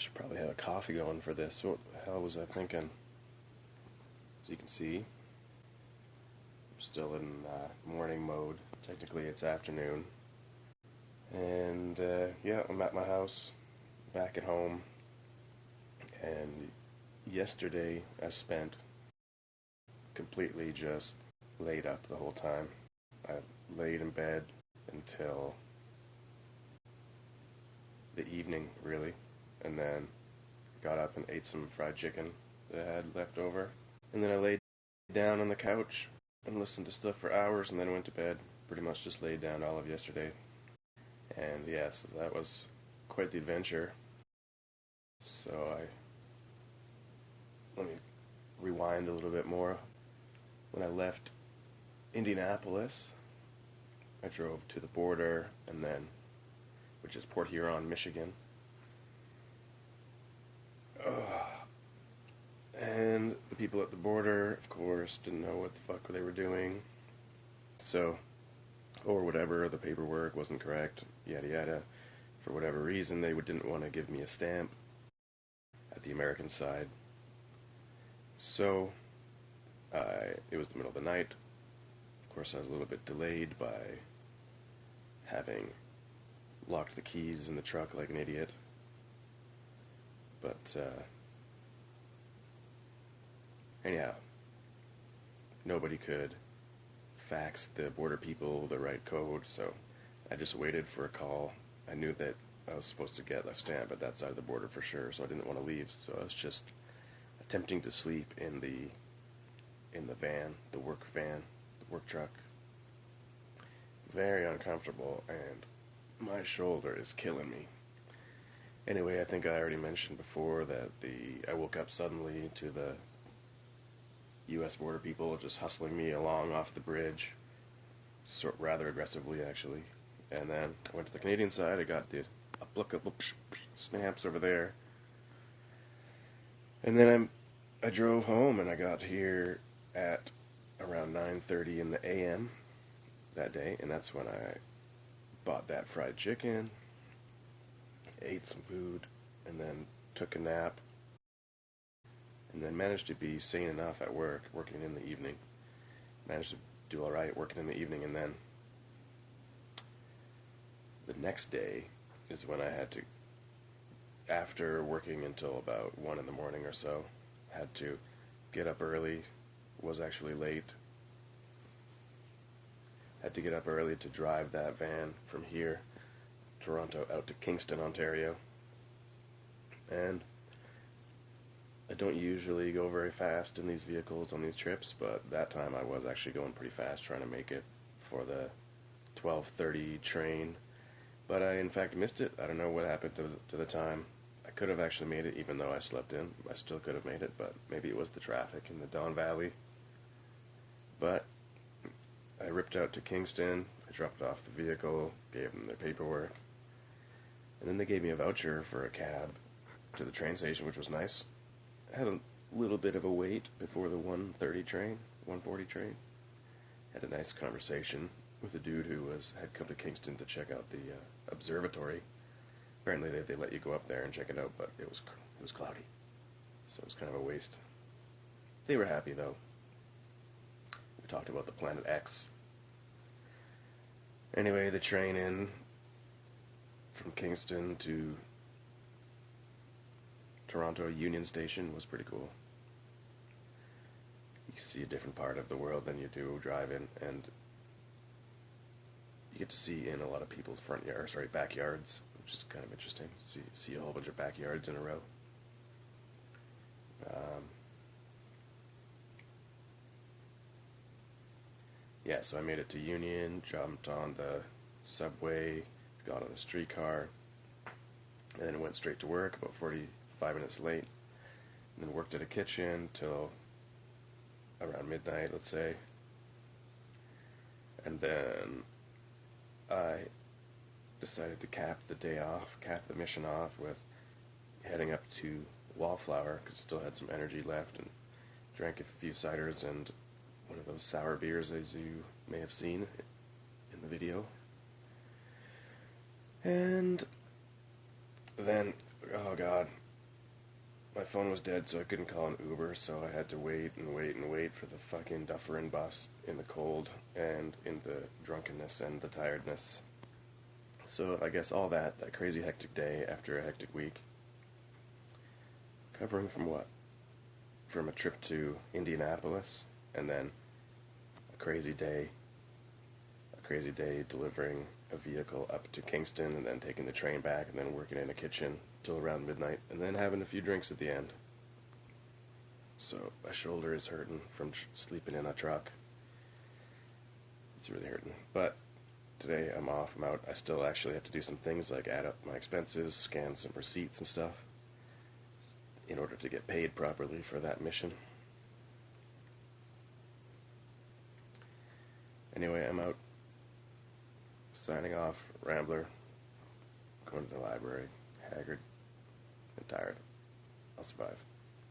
Should probably have a coffee going for this. What the hell was I thinking? As you can see, I'm still in morning mode. Technically it's afternoon. And yeah, I'm at my house, back at home. And yesterday I spent completely just laid up the whole time. I laid in bed until the evening, really, and then got up and ate some fried chicken that I had left over. And then I laid down on the couch and listened to stuff for hours, and then went to bed. Pretty much just laid down all of yesterday. And yeah, so that was quite the adventure. So let me rewind a little bit more. When I left Indianapolis, I drove to the border, and then, which is Port Huron, Michigan. And the people at the border, of course, didn't know what the fuck they were doing. So, or whatever, the paperwork wasn't correct, yada yada. For whatever reason, they didn't want to give me a stamp at the American side. So, it was the middle of the night. Of course, I was a little bit delayed by having locked the keys in the truck like an idiot. But, anyhow, nobody could fax the border people the right code, so I just waited for a call. I knew that I was supposed to get a stamp at that side of the border for sure, so I didn't want to leave, so I was just attempting to sleep in the van, the work truck. Very uncomfortable, and my shoulder is killing me. Anyway, I think I already mentioned before that I woke up suddenly to the U.S. border people just hustling me along off the bridge, rather aggressively actually. And then I went to the Canadian side. I got the applicable stamps over there, and then I drove home, and I got here at around 9:30 in the a.m. that day, and that's when I bought that fried chicken, ate some food, and then took a nap, and then managed to be sane enough at work, working in the evening. Managed to do alright working in the evening, and then the next day is when I had to, after working until about 1 in the morning or so, had to get up early, was actually late. Had to get up early to drive that van from here, Toronto, out to Kingston, Ontario. And I don't usually go very fast in these vehicles on these trips, but that time I was actually going pretty fast trying to make it for the 12:30 train. But I, in fact, missed it. I don't know what happened to the time. I could have actually made it, even though I slept in. I still could have made it, but maybe it was the traffic in the Don Valley. But I ripped out to Kingston. I dropped off the vehicle, gave them their paperwork, and then they gave me a voucher for a cab to the train station, which was nice. I had a little bit of a wait before the 1:40 train. Had a nice conversation with a dude who had come to Kingston to check out the observatory. Apparently they let you go up there and check it out, but it was cloudy, so it was kind of a waste. They were happy though. We talked about the Planet X. Anyway, the train in from Kingston to Toronto Union Station was pretty cool. You see a different part of the world than you do driving, and you get to see in a lot of people's backyards, which is kind of interesting. See a whole bunch of backyards in a row. Yeah, so I made it to Union, jumped on the subway, got on a streetcar, and then went straight to work, about 45 minutes late, and then worked at a kitchen till around midnight, let's say. And then I decided to cap the mission off with heading up to Wallflower, because I still had some energy left, and drank a few ciders and one of those sour beers, as you may have seen in the video. And then, oh god, my phone was dead, so I couldn't call an Uber, so I had to wait and wait and wait for the fucking Dufferin bus in the cold and in the drunkenness and the tiredness. So I guess all that crazy hectic day after a hectic week. Covering from what? From a trip to Indianapolis, and then a crazy day delivering a vehicle up to Kingston, and then taking the train back, and then working in a kitchen till around midnight, and then having a few drinks at the end. So my shoulder is hurting from sleeping in a truck. It's really hurting. But today I'm off, I'm out. I still actually have to do some things like add up my expenses, scan some receipts and stuff in order to get paid properly for that mission. Anyway, I'm out. Signing off, Rambler. Going to the library, haggard and tired. I'll survive.